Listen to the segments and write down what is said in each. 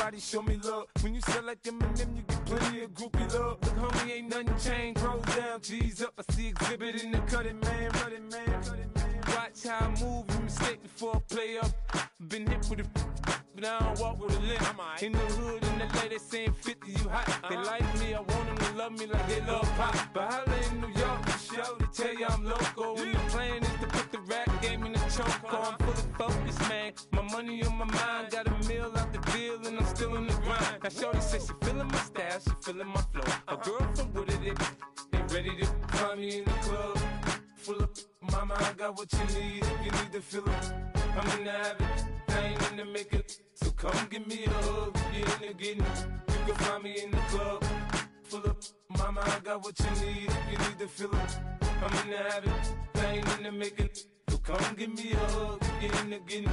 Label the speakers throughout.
Speaker 1: somebody show me love. When you sell like Eminem, you get plenty of groupie love. Look, homie, ain't nothing changed. Rolls down, G's up. I see exhibit in the cutting, man. Running, man. Watch how I move, you mistake before I play up. Been hit with a but I don't walk with a limp. In the hood, in the LA, they saying 50, you hot. They like me, I want them to love me like they love pop. But holla in New York, the show, they tell you I'm loco. And the plan is to put the rap game in the choke. I'm full of focus, man. My money on my mind, got a meal out the deal, and I'm still in the grind. Now shorty says she feeling my style, she feeling my flow. A girl from Wooded, they ready to find me in the club. Full of mama, I got what you need. If you need to fill it, I'm in the habit. I ain't in the makeup, so come give me a hug. If you're in the getting, you can find me in the club. Full of mama, I got what you need. If you need to fill it, I'm in the habit. I ain't in the makeup, so come give me a hug. If you're in the getting.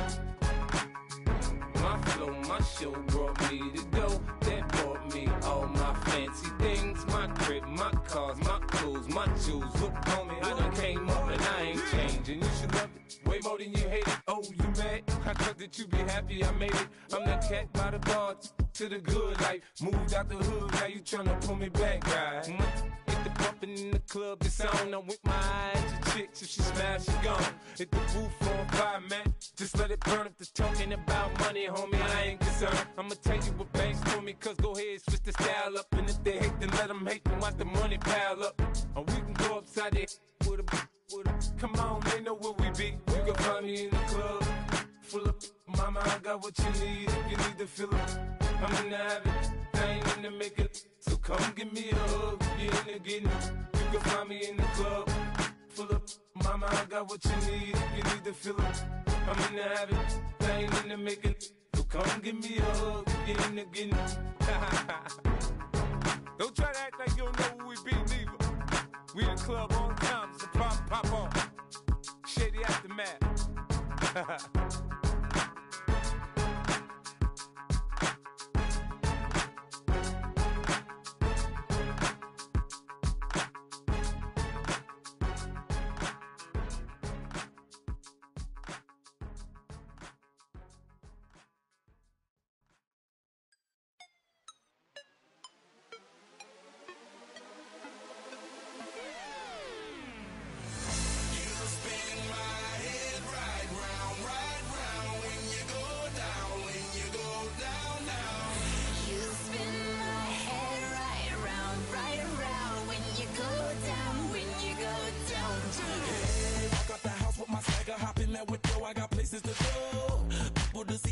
Speaker 1: My flow, my show brought me to go. That brought me all my fancy things. My crib, my cars, my clothes, my jewels. Look, homie, I done came up and I ain't changing. You should love it way more than you hate it. Oh, you mad? I thought that you be happy I made it. I'm that cat by the bar to the good life. Moved out the hood, now you tryna pull me back, right? Hit the bumpin' in the club, it's on. I'm with my eyes to chicks, if she smash, she gone. Hit the roof on fire, man. Just let it burn if the talking about money, homie, I ain't concerned. I'ma tell you what banks for me, cause go ahead, switch the style up. And if they hate, then let them hate, then watch the money pile up. Or we can go upside there with a, come on, they know where we be. You can find me in the club, full of mama, I got what you need. If you need to fill it, I'm in the habit, I ain't in the makeup. So come give me a hug, if you're in the getting. You can find me in the club, full of mama, I got what you need. If you need to fill it, I'm in the habit, I ain't in the makeup. So come give me a hug, if you're in the getting. Don't try to act like you don't know where we be, neither. We in the club all the time, so pop on. Shady Aftermath.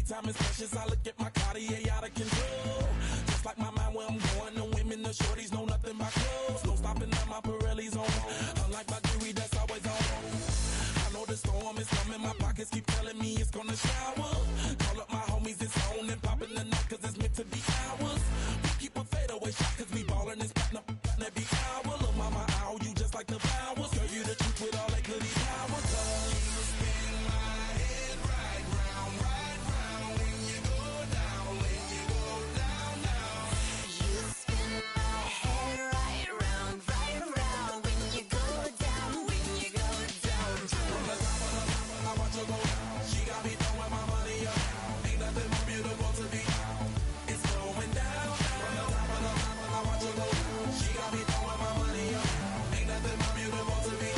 Speaker 2: Time is precious, I look at my Cartier out of control. Just like my mind where I'm going, the women, the shorties know nothing but clothes. No stopping at my Pirelli's on. Unlike my jewelry that's always on. I know the storm is coming, my pockets keep telling me it's gonna shower. Call up my homies, it's on and popping the night cause it's meant to be ours. We keep a fadeaway shot cause we ballin' and spittin' up every hour. Look mama, ow, you just like the flowers. Girl, you the truth with all that goody powers. You spin my head right round, right round. When you go down, when you go down, down. You spin my head right round, right round. When you go down, when you go down. From the top of the mountain, I watch her go down. She got me throwing my money up. Ain't nothing more beautiful to be. It's going down. From the top of the mountain, I watch her go down. She got me throwing my money up. Ain't nothing more beautiful to be.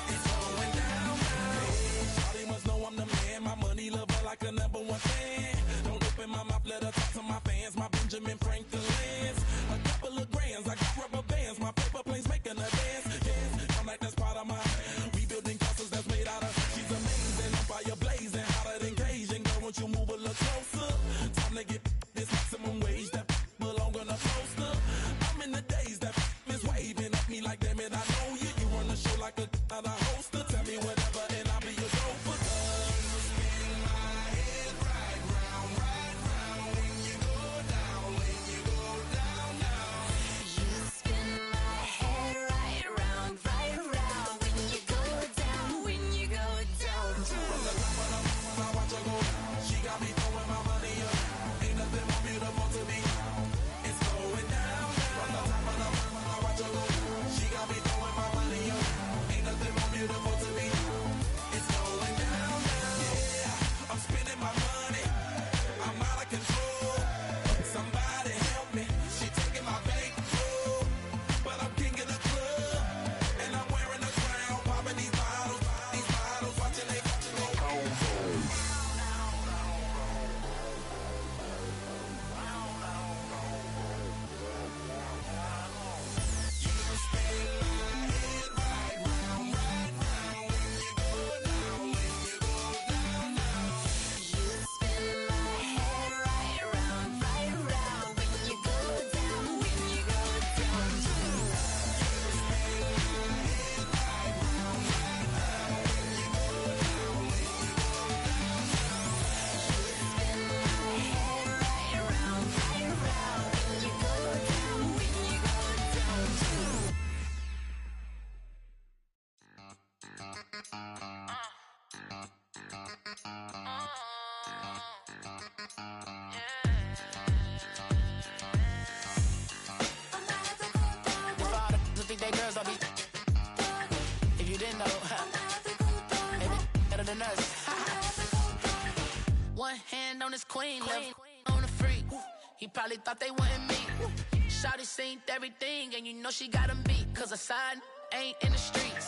Speaker 2: It's going down. Hey, Charlie must know I'm the man. My money lover like a number one fan. Don't open my mouth, let her talk to my fans. My Benjamin Franklin's. A couple of grands, I got rubber bands. My paper planes making a dance. Yes, I'm like that's part of my. We building castles that's made out of. She's amazing, on fire blazing, hotter than Cajun. Girl, won't you move a little closer? Time to get this maximum wage that belong on a poster. I'm in the days that is waving at me like damn it, I know you. You run the show like a hoster. Tell me whatever and I'll be your gopher. You spin my head right round, right round. When you go down, when you go down, down. You spin my head right round, right round. When you go down, when you go down. From the top of the mountain, I watch her go down. She got me throwing my money up. Ain't nothing more beautiful to me. It's going down. From the top of the mountain, I watch her go down. She got me throwing my money up. Ain't nothing more beautiful.
Speaker 3: queen. Left on the free. He probably thought they wouldn't meet. Shawty seen everything, and you know she got him beat. Cause a side ain't in the streets.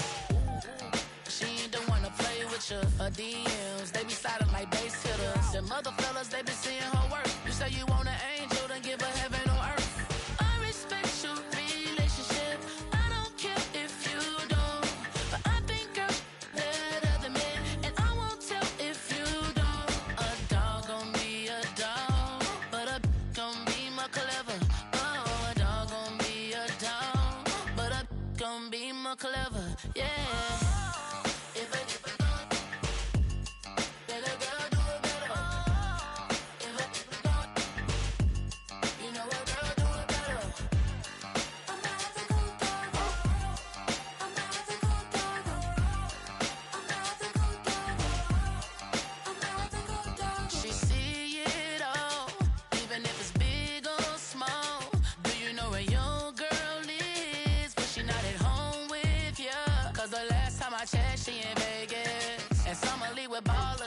Speaker 3: She ain't the one to play with you. Her DMs, they be sliding like base hitters. The mother fellas, they been seeing her work. You say you want an angel, then give her heaven on earth. I respect your relationship. I don't care if you don't. But I think girls let other men. And I won't tell if you don't. A dog gon' be a dog. But a gon' be more clever. Oh, a dog gon' be a dog. But a gon' be more clever. Yeah.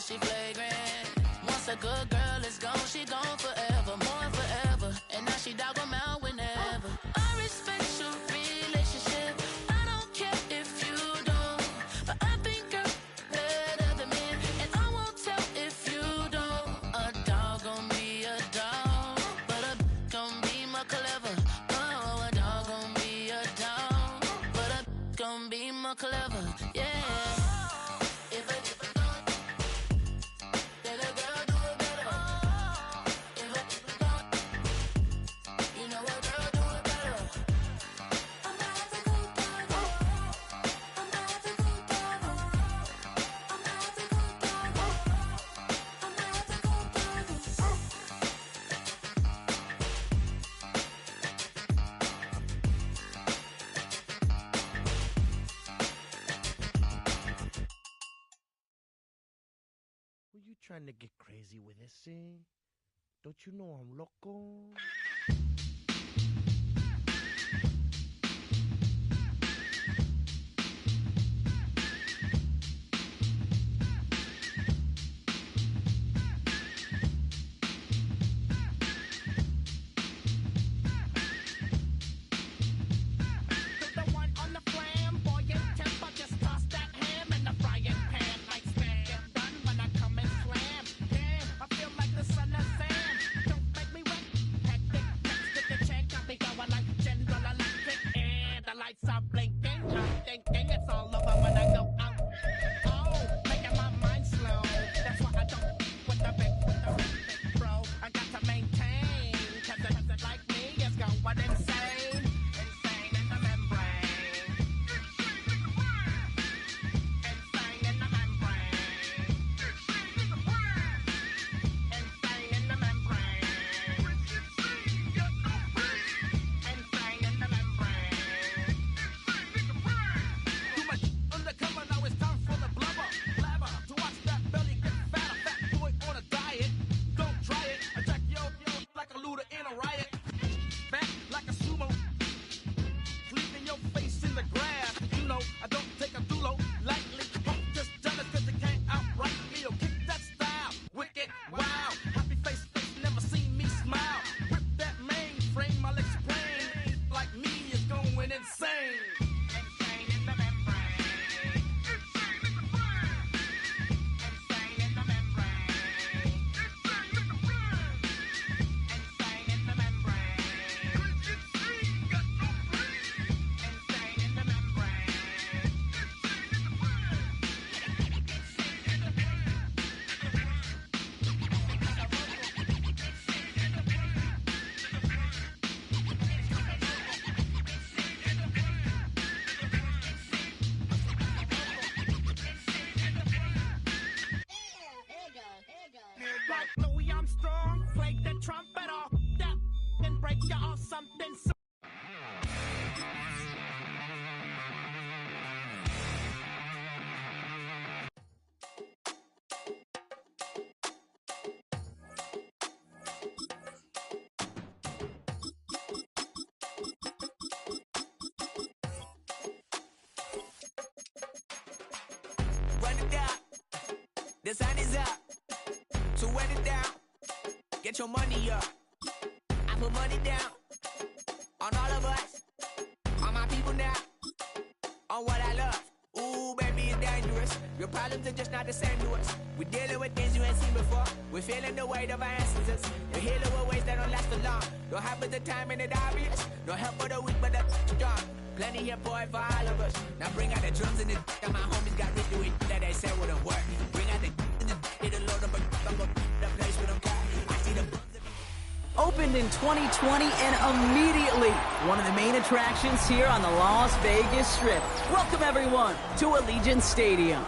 Speaker 3: She flagrant. Once a good girl is gone, she gone forever, more forever. And now she dog 'em out whenever. I respect your relationship. I don't care if you don't. But I think girls let other men. And I won't tell if you don't. A dog gon' be a dog. But a gon' be more clever. Oh, a dog gon' be a dog. But a gon' be more clever. Yeah.
Speaker 4: Trying to get crazy with this, eh? Don't you know I'm loco?
Speaker 5: trumpet off that and break you off something.
Speaker 6: Run it down, the sun is up, so wet it down.
Speaker 3: get your money up. I put money down on all of us, on my people now, on what I love. Ooh, baby, it's dangerous. Your problems are just not the same to us. We're dealing with things you ain't seen before. We're feeling the weight of our ancestors. We're healing with ways that don't last for long. Don't happen the time and it obvious. No help for the weak, but the strong. Plenty here, boy, for all of us. Now bring out the drums and the and my homies got rich to it that they said wouldn't work. Bring out the and the it'll load up a I'm gonna the place with them cat. I see the bums.
Speaker 6: Opened in 2020 and immediately one of the main attractions here on the Las Vegas Strip. Welcome everyone to Allegiant Stadium.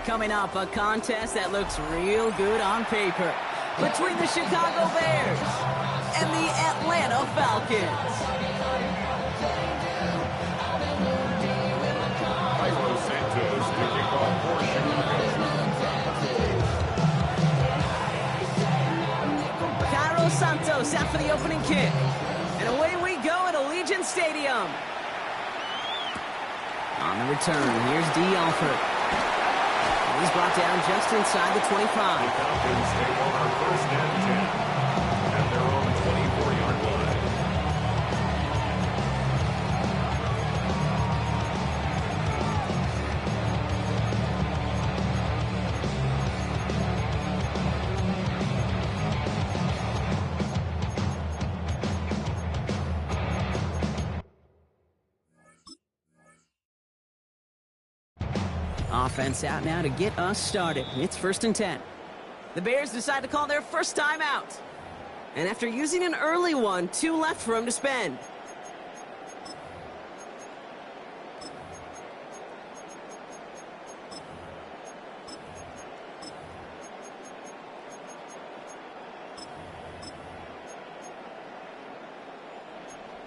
Speaker 6: Coming up, a contest that looks real good on paper between the Chicago Bears and the Atlanta Falcons.
Speaker 7: Santos to kick off for Chicago.
Speaker 6: Santos out for the opening kick. And away we go at Allegiant Stadium. On the return, here's D. Alford. He's brought down just inside the 25.
Speaker 7: The Falcons take over first and 10 at their own 24-yard line.
Speaker 6: Offense out now to get us started. It's 1st and 10. The Bears decide to call their first time out. And after using an early one, 2 left for him to spend.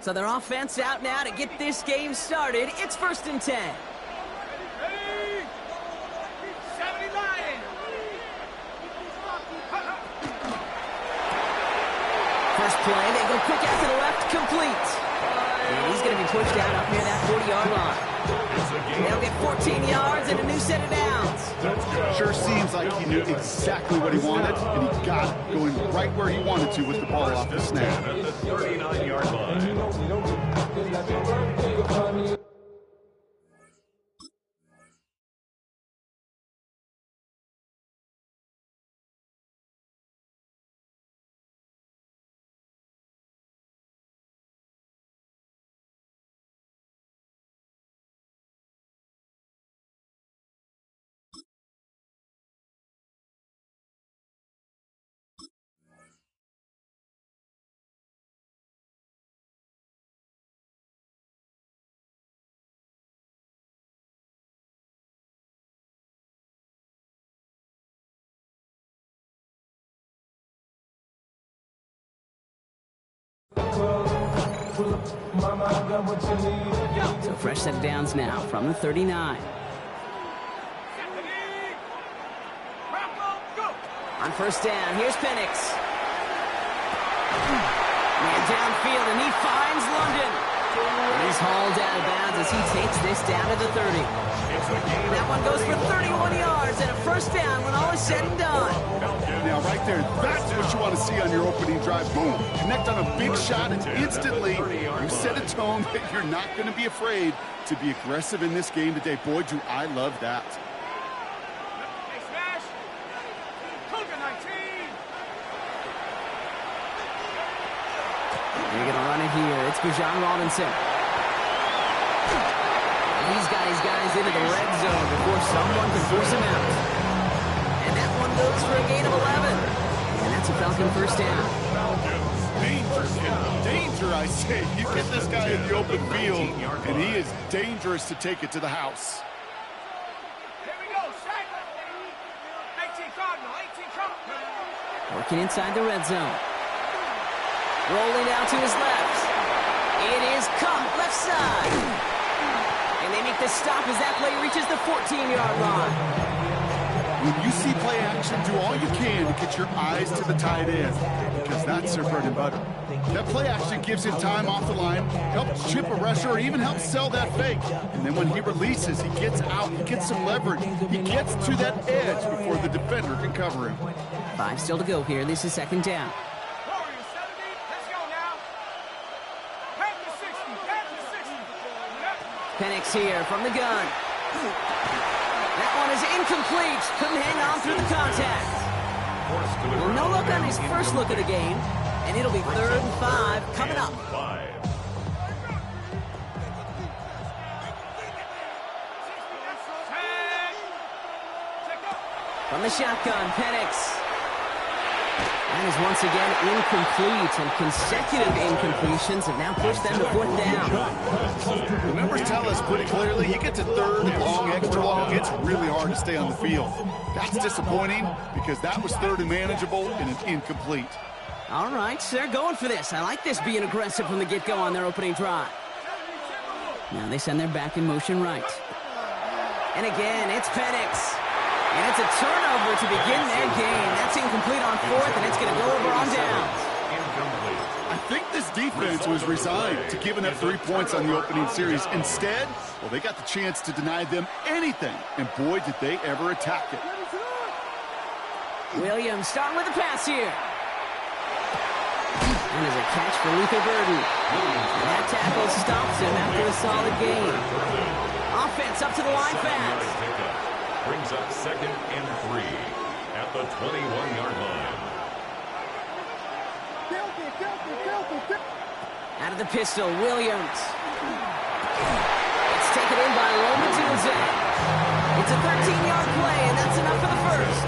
Speaker 6: So their offense out now to get this game started. It's 1st and 10. First play, they go quick out to the left, complete. And he's going to be pushed out up near that 40-yard line. They'll get 14 yards and a new set of downs.
Speaker 8: Sure seems like he knew exactly what he wanted, and he got it going right where he wanted to with the ball off the snap.
Speaker 7: At the 39-yard line.
Speaker 6: So fresh set of downs now from the 39. On first down, here's Penix. Man downfield, and he finds London. And he's hauled out of bounds as he takes this down to the 30. That one goes for 31 yards and a first down when all is said and done.
Speaker 8: Now, right there, that's what you want to see on your opening drive. Boom. Connect on a big shot, and instantly you set a tone that you're not going to be afraid to be aggressive in this game today. Boy, do I love that.
Speaker 6: They're going to run it here. It's Bijan Robinson. He's got his guys into the red zone before someone can force him out. And that one goes for a gain of 11. And that's a Falcon first down.
Speaker 8: Danger, I say. You get this guy in the open field, and he is dangerous to take it to the house.
Speaker 5: Here we go, strike. 18 Cardinal, 18 Cardinal.
Speaker 6: Working inside the red zone. Rolling out to his left. It is caught left side. And they make the stop as that play reaches the 14-yard line.
Speaker 8: When you see play action, do all you can to get your eyes to the tight end, because that's their bread and butter. That play action gives him time off the line, helps chip a rusher, or even helps sell that fake. And then when he releases, he gets out, he gets some leverage. He gets to that edge before the defender can cover him.
Speaker 6: 5 still to go here. This is second down. Penix here from the gun. That one is incomplete. Couldn't hang on through the contact. Well, no look on his first look of the game, and it'll be 3rd and 5 coming up. From the shotgun, Penix. That is once again incomplete, and consecutive incompletions have now pushed them to 4th down.
Speaker 8: The numbers tell us pretty clearly, you get to 3rd and long, extra long, it's really hard to stay on the field. That's disappointing because that was 3rd and manageable and an incomplete.
Speaker 6: All right, they're going for this. I like this being aggressive from the get-go on their opening drive. Now they send their back in motion right. And again, it's Penix. And it's a turnover to begin their game. That's incomplete on 4th, and it's going to go over on downs.
Speaker 8: I think this defense was resigned to giving up 3 points on the opening series. Instead, well, they got the chance to deny them anything, and boy, did they ever attack it.
Speaker 6: Williams starting with the pass here. And there's a catch for Luther Burden. And that tackle stops him after a solid gain. Offense up to the line fast.
Speaker 7: Brings up 2nd and 3 at the 21-yard line.
Speaker 6: Out of the pistol, Williams. It's taken in by Lomatunze. It's a 13-yard play, and that's enough for the first.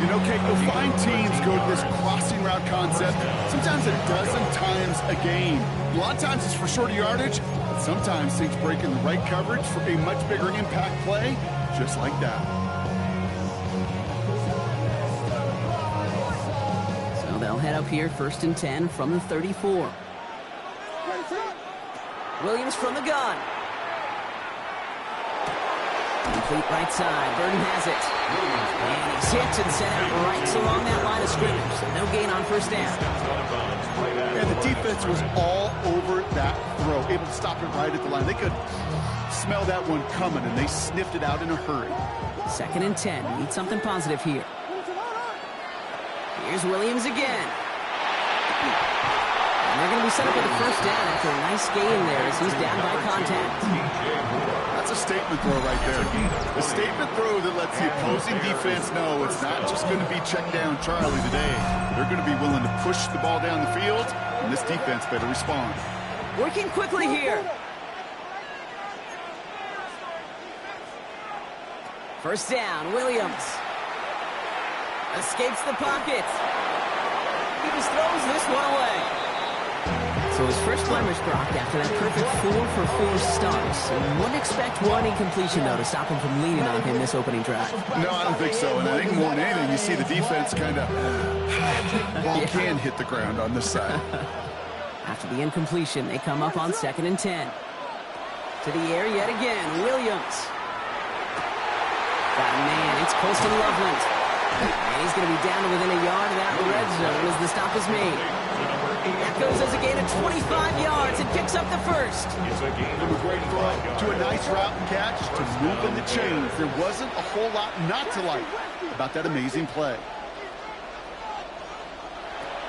Speaker 8: You know, Kate, you'll find teams go to this crossing route concept sometimes a dozen times a game. A lot of times it's for shorter yardage, but sometimes teams break in the right coverage for a much bigger impact play, just like that.
Speaker 6: So they'll head up here 1st and 10 from the 34. Williams from the gun. Complete right side. Burden has it. And he's hit and sent out right along that line of scrimmage. So no gain on 1st down.
Speaker 8: And the defense was all over that throw, able to stop it right at the line. They could smell that one coming, and they sniffed it out in a hurry.
Speaker 6: 2nd and 10. Need something positive here. Here's Williams again. And they're going to be set up with a 1st down after a nice gain there as he's down by contact.
Speaker 8: That's a statement throw right there. A statement throw that lets the opposing defense know it's not just going to be check down Charlie today. They're going to be willing to push the ball down the field, and this defense better respond.
Speaker 6: Working quickly here. 1st down, Williams. Escapes the pocket. He just throws this one away. So his first blemish, Brock, after that perfect 4-for-4 start. So you wouldn't expect one incompletion, though, to stop him from leaning on him this opening drive.
Speaker 8: No, I don't think so. And I think more than anything, you see the defense kind of ball can hit the ground on this side.
Speaker 6: After the incompletion, they come up on 2nd and 10. To the air yet again, Williams. Got a man, it's Colston Loveland. And he's going to be down to within a yard of that red zone as the stop is made. That goes as a gain of 25 yards and picks up the 1st.
Speaker 8: From a great throw to a nice route and catch to moving the chains. There wasn't a whole lot not to like about that amazing play.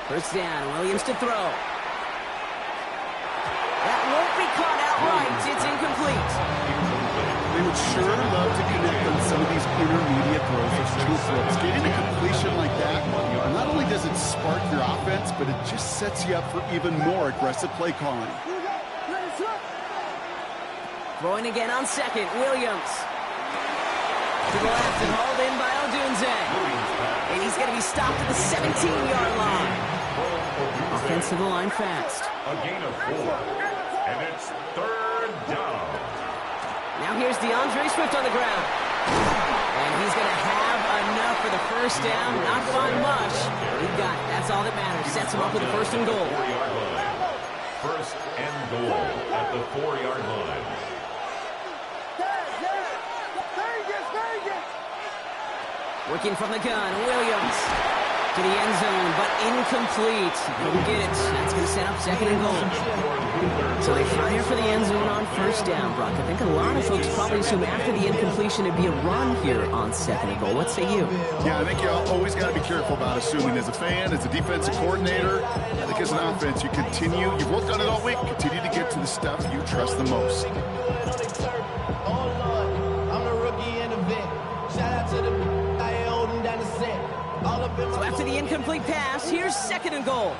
Speaker 6: 1st down, Williams to throw. That won't be caught outright. It's incomplete.
Speaker 8: They would sure love to connect on some of these intermediate throws, those true throws. Getting a completion like that, not only does it spark your offense, but it just sets you up for even more aggressive play calling.
Speaker 6: Throwing again on 2nd, Williams. To the left and hauled in by Odunze. And he's going to be stopped at the 17-yard line. Offense to the line fast.
Speaker 7: A gain of 4. And it's 3rd down.
Speaker 6: Now here's DeAndre Swift on the ground. And he's going to have enough for the 1st down. Not find much. He got it. That's all that matters. Sets him up with the 1st and goal.
Speaker 7: 1st and goal at the 4-yard line.
Speaker 6: Working from the gun, Williams. To the end zone, but incomplete. Couldn't get it. That's going to set up 2nd and goal. So they fire for the end zone on 1st down, Brock. I think a lot of folks probably assume after the incompletion it'd be a run here on 2nd and goal. What say you?
Speaker 8: Yeah, I think you always got to be careful about assuming as a fan, as a defensive coordinator, because as an offense, you've worked on it all week, continue to get to the stuff you trust the most.
Speaker 6: So after the incomplete pass, here's 2nd and goal.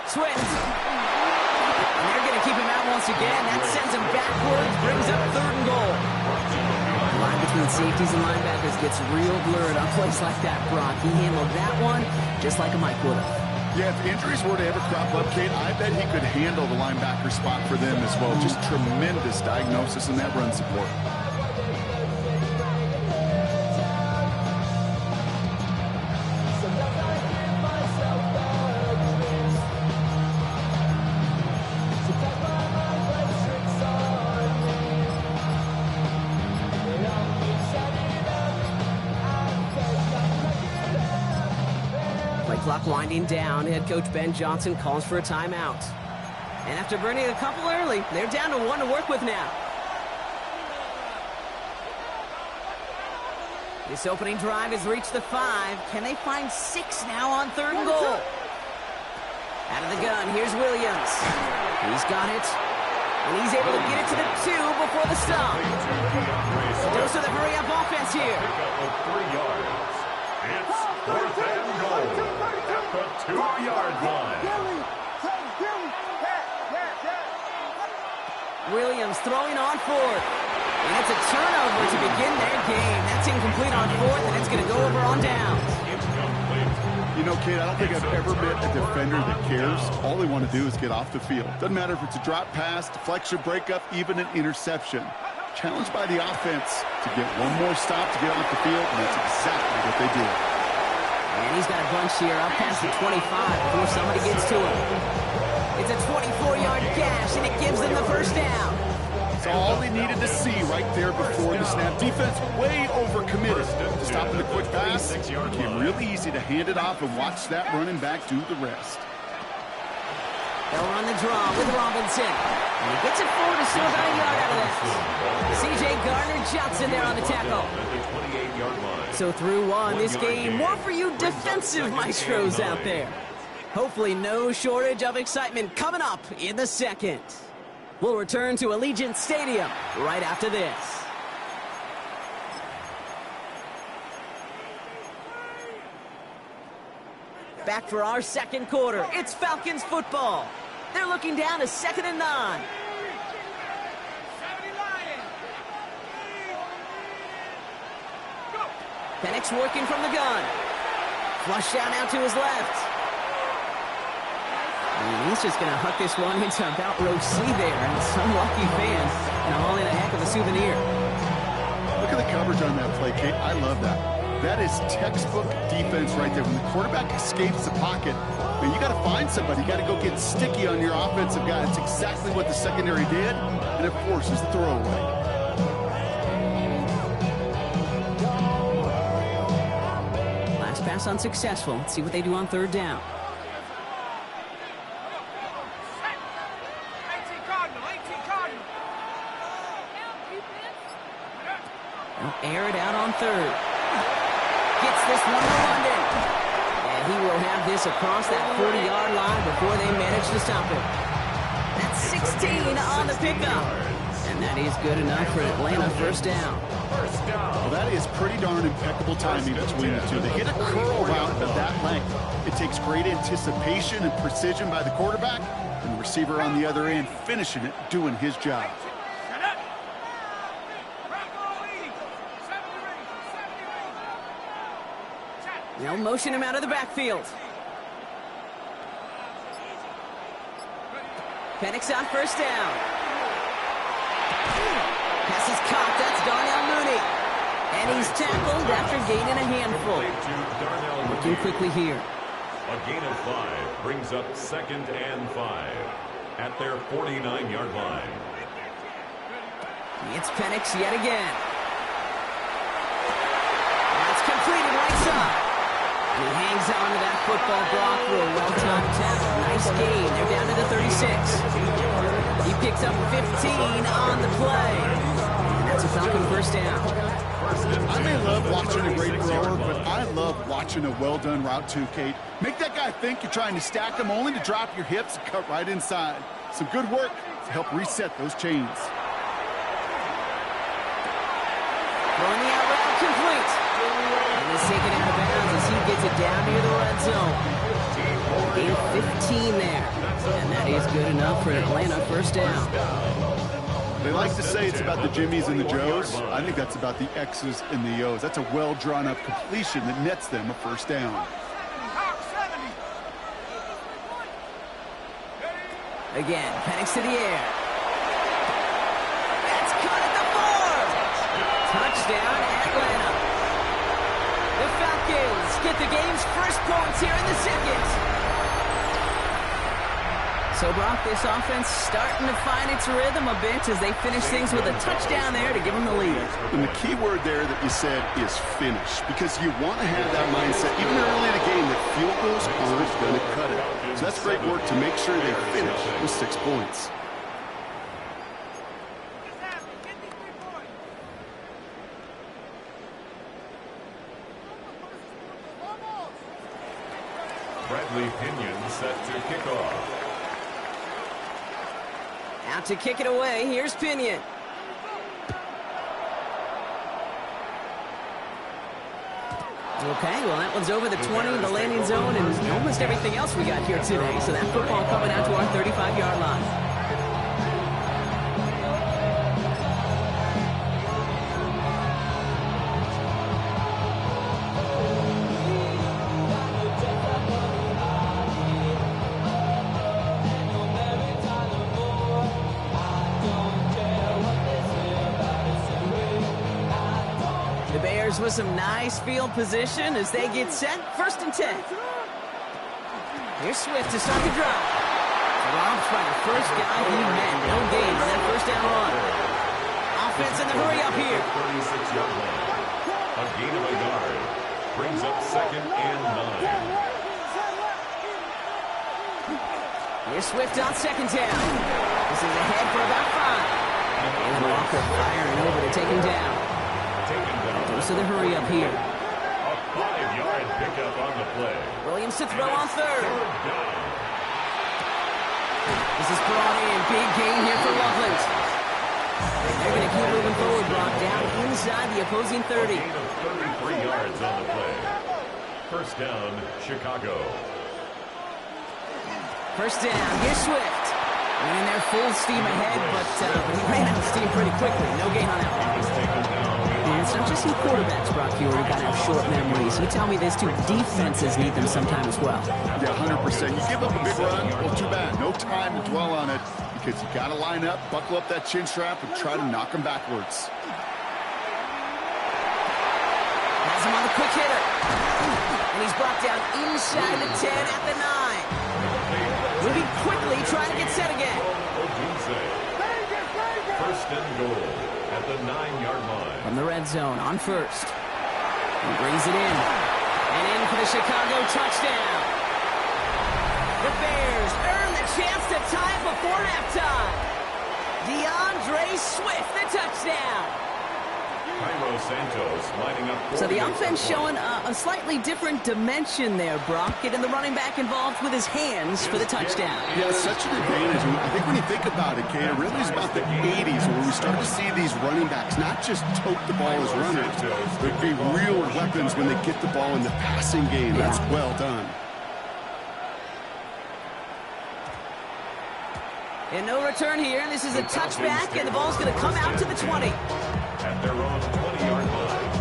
Speaker 6: Swift. And they're going to keep him out once again. That sends him backwards, brings up 3rd and goal. The line between safeties and linebackers gets real blurred on plays like that, Brock. He handled that one just like a Mike would have.
Speaker 8: Yeah, if injuries were to ever crop up, Kate, I bet he could handle the linebacker spot for them as well. Just tremendous diagnosis in that run support.
Speaker 6: Clock winding down. Head coach Ben Johnson calls for a timeout. And after burning a couple early, they're down to 1 to work with now. This opening drive has reached the 5. Can they find 6 now on 3rd and goal? Out of the gun, here's Williams. He's got it. And he's able to get it to the 2 before the stop. Dose of the hurry-up offense here.
Speaker 7: It's 4th and goal at the 2-yard line.
Speaker 6: Williams throwing on 4th. And it's a turnover to begin their game. That's incomplete on 4th, and it's going to go over on downs.
Speaker 8: You know, Kate, I don't think I've ever met a defender that cares. All they want to do is get off the field. Doesn't matter if it's a drop pass, deflection, breakup, even an interception. Challenged by the offense to get one more stop to get off the field, and that's exactly what they did.
Speaker 6: And he's got a bunch here up past the 25 before somebody gets to him. It's a 24-yard gash, and it gives them the 1st down.
Speaker 8: It's all they needed to see right there before the snap. Defense way overcommitted. Stopping the quick pass, it became really easy to hand it off and watch that running back do the rest.
Speaker 6: They'll run the draw with Robinson. And he gets it forward to still about a yard out of this. C.J. Gardner-Johnson there on the tackle. So through 1 this game, more for you defensive maestros out there. Hopefully no shortage of excitement coming up in the 2nd. We'll return to Allegiant Stadium right after this. Back for our 2nd quarter. It's Falcons football. They're looking down to 2nd and 9. Penix working from the gun. Flush down out to his left. And he's just going to huck this one into about row C there. And some lucky fans going to haul in a heck of a souvenir.
Speaker 8: Look at the coverage on that play, Kate. I love that. That is textbook defense right there. When the quarterback escapes the pocket, man, you got to find somebody. You got to go get sticky on your offensive guy. That's exactly what the secondary did, and it forces the throwaway.
Speaker 6: Last pass unsuccessful. Let's see what they do on 3rd down. They'll air it out on 3rd. Gets this one to London. And he will have this across that 40-yard line before they manage to stop it. That's 16 on the pickup. And that is good enough for Atlanta 1st down.
Speaker 8: Well, that is pretty darn impeccable timing between the two. They hit a curl route of that length. It takes great anticipation and precision by the quarterback, and the receiver on the other end finishing it, doing his job.
Speaker 6: They'll motion him out of the backfield. Penix on 1st down. Pass is caught. That's Darnell Mooney. And he's tackled after gaining a handful. Looking quickly here.
Speaker 7: A gain of 5 brings up 2nd and 5 at their 49-yard line.
Speaker 6: It's Penix yet again. That's completed right side. He hangs on to that football block for a well-timed tackle. Nice gain. They're down to the 36. He picks up 15 on the play. And that's a Falcon 1st down.
Speaker 8: I may love watching a great thrower, but I love watching a well-done route too, Kate. Make that guy think you're trying to stack him only to drop your hips and cut right inside. Some good work to help reset those chains.
Speaker 6: Throwing the out route complete. And he's taken out of bounds as he gets it down near the red zone. Gain 15 there. And that is good enough for Atlanta first down.
Speaker 8: They like to say it's about the Jimmies and the Joes. I think that's about the X's and the O's. That's a well-drawn-up completion that nets them a first down.
Speaker 6: Again, Penix to the air. That's caught at the 4. Touchdown, Atlanta. The Falcons get the game's first points here in the second. So, Brock, this offense starting to find its rhythm a bit as they finish things with a touchdown there to give them the lead.
Speaker 8: And the key word there that you said is finish, because you want to have that mindset, even early in the game, that field goals aren't going to cut it. So that's great work to make sure they finish with 6 points.
Speaker 7: Bradley Pinion set to kick off.
Speaker 6: Out to kick it away, here's Pinion. Okay, well that one's over the 20, the landing zone, and almost everything else we got here today. So that football coming out to our 35-yard line. With some nice field position as they get set. 1st and 10. Here's Swift to start the drive. Rob's by the first guy he met. No gain on that first down run. Offense in the hurry up here.
Speaker 7: 36-yard line. A gain of a yard. Brings up 2nd and 9.
Speaker 6: Here's Swift on 2nd down. This is ahead for about 5. And Walker firing over to take him down. So the hurry up here.
Speaker 7: A 5-yard pickup on the play.
Speaker 6: Williams to throw on 3rd. This is brought in. Big gain here for Loveland. They're going to keep moving forward, Brock, down inside the opposing 30.
Speaker 7: A gain of 33 yards on the play. First down, Chicago.
Speaker 6: First down. Here's Swift. And they're full steam ahead, but he ran out of steam pretty quickly. No gain on that one. And it's not just some quarterbacks, Brock, you already got to have short memories. You tell me these two defenses need them sometime as well.
Speaker 8: Yeah, 100%. You give up a big run, well, too bad. No time to dwell on it because you got to line up, buckle up that chin strap, and try to knock them backwards.
Speaker 6: Has him on the quick hitter. And he's brought down inside the 10 at the 9. Moving quickly, trying to get set again.
Speaker 7: First and goal at the 9-yard line.
Speaker 6: From the red zone on 1st. He brings it in. And in for the Chicago touchdown. The Bears earn the chance to tie before halftime. DeAndre Swift, the touchdown.
Speaker 7: Cairo Santos lining up.
Speaker 6: So the offense showing a slightly different dimension there, Brock. Getting the running back involved with his hands for the touchdown.
Speaker 8: Yeah, such an advantage. I think when you think about it, Kate, it really is about the 80s where we start to see these running backs not just tote the ball as runners, but be real weapons when they get the ball in the passing game. That's well done.
Speaker 6: And no return here. This is a touchback, and the ball's going to come out to the 20.
Speaker 7: At their own 20-yard line.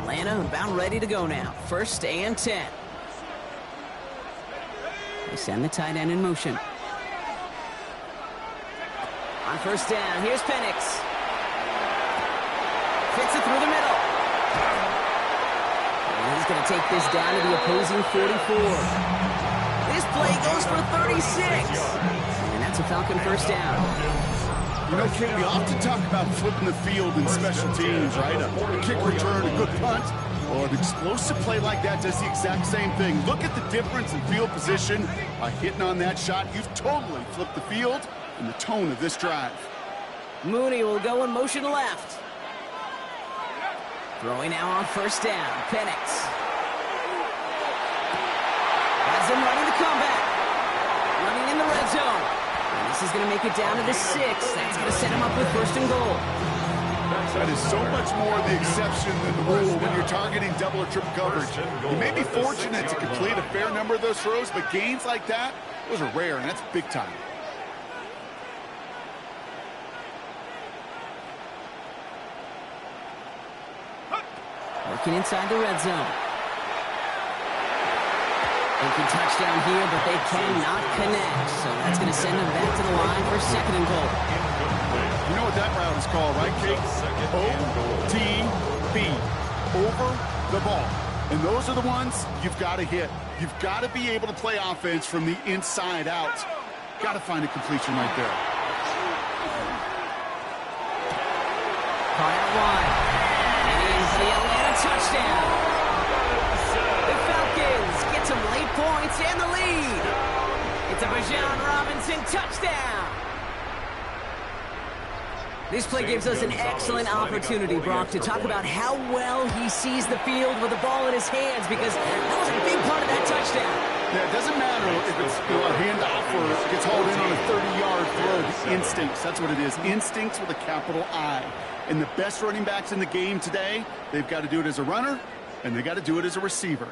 Speaker 6: Atlanta about ready to go now. 1st and 10. They send the tight end in motion. On 1st down, here's Penix. Fits it through the middle. And he's going to take this down to the opposing 44. This play goes for 36. That's a Falcon first down.
Speaker 8: You know, Kate, we often talk about flipping the field in special teams, right? A kick return, a good punt. Well, an explosive play like that does the exact same thing. Look at the difference in field position by hitting on that shot. You've totally flipped the field. and the tone of this drive.
Speaker 6: Mooney will go in motion left. Throwing now on first down. Penix has him running the comeback. Running in the red zone. And this is going to make it down to the 6. That's going to set him up with first and goal.
Speaker 8: That is so much more the exception than the rule when you're targeting double or triple coverage. You may be fortunate to complete a fair number of those throws, but gains like that, those are rare, and that's big time.
Speaker 6: Working inside the red zone. They can touchdown here, but they cannot connect. So that's going to send them back to the line for second and goal.
Speaker 8: You know what that route is called, right, Kate? OTB. Over the ball. And those are the ones you've got to hit. You've got to be able to play offense from the inside out. Got to find a completion right there.
Speaker 6: Caught out wide. And in for the Atlanta touchdown. The Falcons get some late points and the lead. It's a Bijan Robinson touchdown. This play gives us an excellent opportunity, Brock, to talk about how well he sees the field with the ball in his hands, because that was a big part of that touchdown.
Speaker 8: Yeah, it doesn't matter if it's a handoff or gets hauled in on a 30-yard throw. The instincts, that's what it is. Instincts with a capital I. And the best running backs in the game today, they've got to do it as a runner, and they've got to do it as a receiver.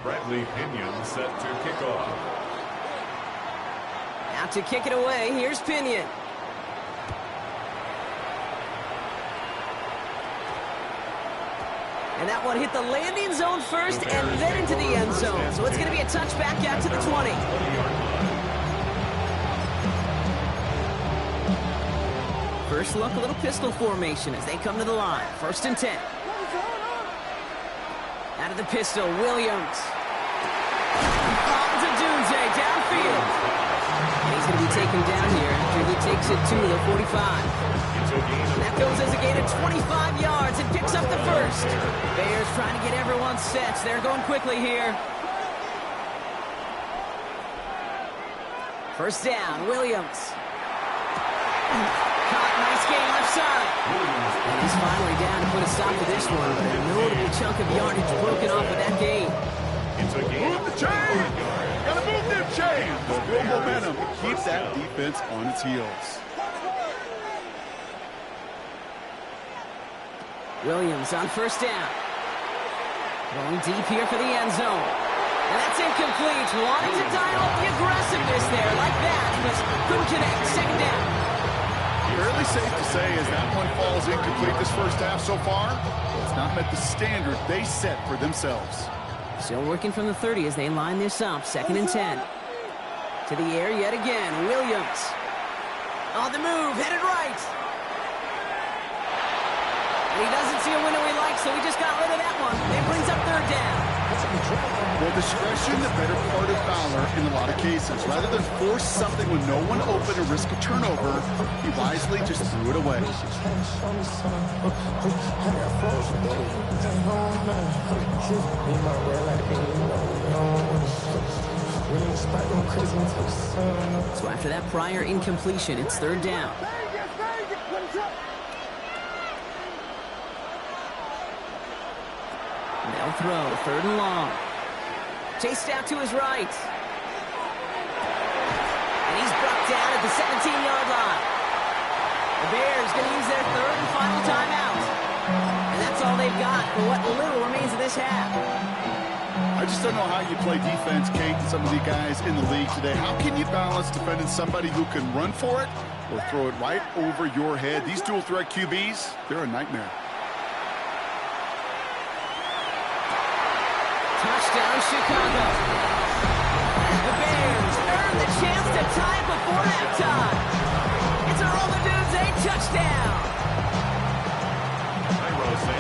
Speaker 7: Bradley Pinion set to kick off.
Speaker 6: Out to kick it away, here's Pinion. And that one hit the landing zone first and then into the end zone. So it's going to be a touchback out to the 20. First look, a little pistol formation as they come to the line. First and 10. Out of the pistol, Williams. Falls to Dunze, downfield. And he's going to be taken down here after he takes it to the 45. That goes as a gain of 25 yards and picks up the first. Bears trying to get everyone set. They're going quickly here. First down, Williams. Caught, nice gain left side. And he's finally down to put a stop to this one, but a notable chunk of yardage broken off with that gain.
Speaker 8: Move the chain! Gotta move them chains! Build momentum. Keep that defense on its heels.
Speaker 6: Williams on first down. Going deep here for the end zone. And that's incomplete. Wanting to dial up the aggressiveness there like that, but couldn't connect. Second down.
Speaker 8: Fairly safe to say as that one falls incomplete this first half so far, it's not met the standard they set for themselves.
Speaker 6: Still working from the 30 as they line this up. Second and 10. To the air yet again. Williams. On the move, headed right. And he doesn't see a window he likes, so he just got rid of that one. It brings up third down.
Speaker 8: Well, discretion, the better part of valor in a lot of cases. Rather than force something with no one open and risk a turnover, he wisely just threw it away.
Speaker 6: So after that prior incompletion, it's third down. They'll throw, third and long. Chased out to his right. And he's brought down at the 17-yard line. The Bears going to use their third and final timeout. And that's all they've got for what little remains of this half.
Speaker 8: I just don't know how you play defense, Kate, and some of the guys in the league today. How can you balance defending somebody who can run for it or throw it right over your head? These dual threat QBs, they're a nightmare.
Speaker 6: Touchdown, Chicago. The Bears earn the chance to tie before halftime. It's a Roma Dunze touchdown.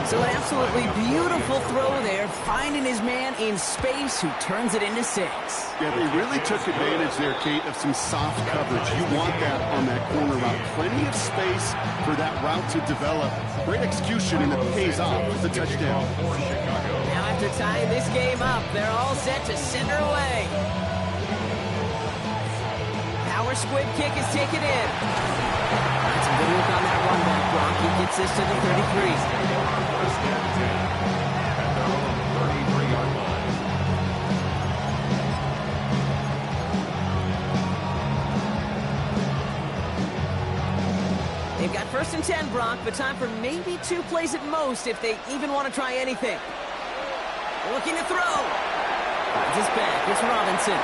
Speaker 6: So an absolutely beautiful throw there, finding his man in space who turns it into 6.
Speaker 8: Yeah, they really took advantage there, Kate, of some soft coverage. You want that on that corner route. Plenty of space for that route to develop. Great execution, and it pays off with the touchdown.
Speaker 6: Now after tying this game up, they're all set to send her away. Power squid kick is taken in. That's a good look on that run back, Brock. He gets this to the 33. They've got 1st and 10, Brock, but time for maybe 2 plays at most if they even want to try anything. Looking to throw. Finds his back. It's Robinson.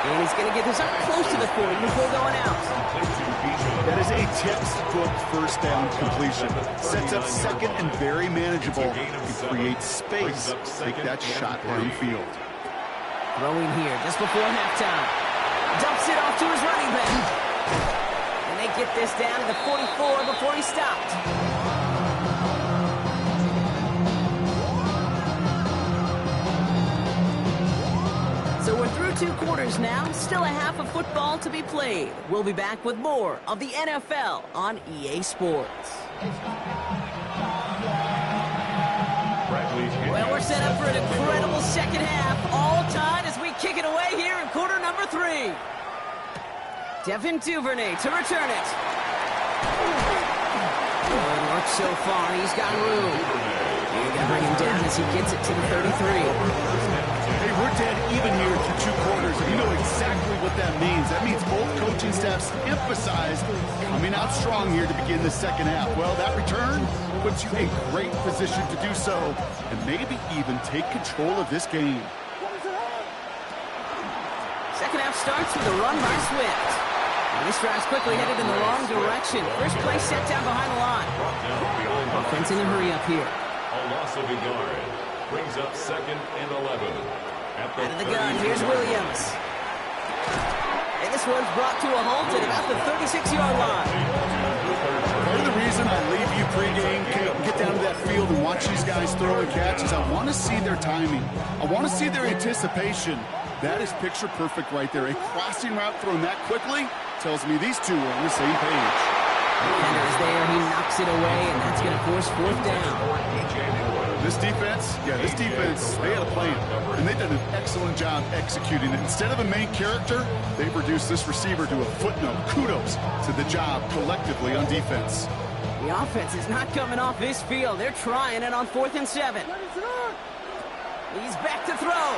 Speaker 6: And he's going to get this up close to the 40 before going out.
Speaker 8: That is a textbook first down completion. Sets up second and very manageable and creates space to take that shot downfield.
Speaker 6: Throwing here just before halftime. Dumps it off to his running back. And they get this down to the 44 before he stopped. So we're through 2 quarters now, still a half of football to be played. We'll be back with more of the NFL on EA Sports. Well, we're set up for an incredible second half, all tied as we kick it away here in quarter number 3. Devin Duvernay to return it. Good work so far, he's got room. You got to bring him down as he gets it to the 33.
Speaker 8: Hey, we're dead even here through 2 quarters, and you know exactly what that means. That means both coaching staffs emphasize coming out strong here to begin the second half. Well, that return puts you in great position to do so, and maybe even take control of this game.
Speaker 6: Second half starts with a run by Swift. And this drive's quickly headed in the wrong direction. First play set down behind the line. Offense in a hurry up here.
Speaker 7: A loss of a yard brings up 2nd and 11.
Speaker 6: Out of the gun, here's Williams. And this one's brought to a halt at about the 36-yard line.
Speaker 8: Part of the reason I leave you pregame, get down to that field and watch these guys throw and catch is I want to see their timing. I want to see their anticipation. That is picture perfect right there. A crossing route thrown that quickly tells me these two are on the same page.
Speaker 6: Hender's there, he knocks it away, and that's going to force 4th down.
Speaker 8: This defense, they had a plan, and they've done an excellent job executing it. Instead of a main character, they've reduced this receiver to a footnote. Kudos to the job collectively on defense.
Speaker 6: The offense is not coming off this field. They're trying it on 4th and 7. He's back to throw.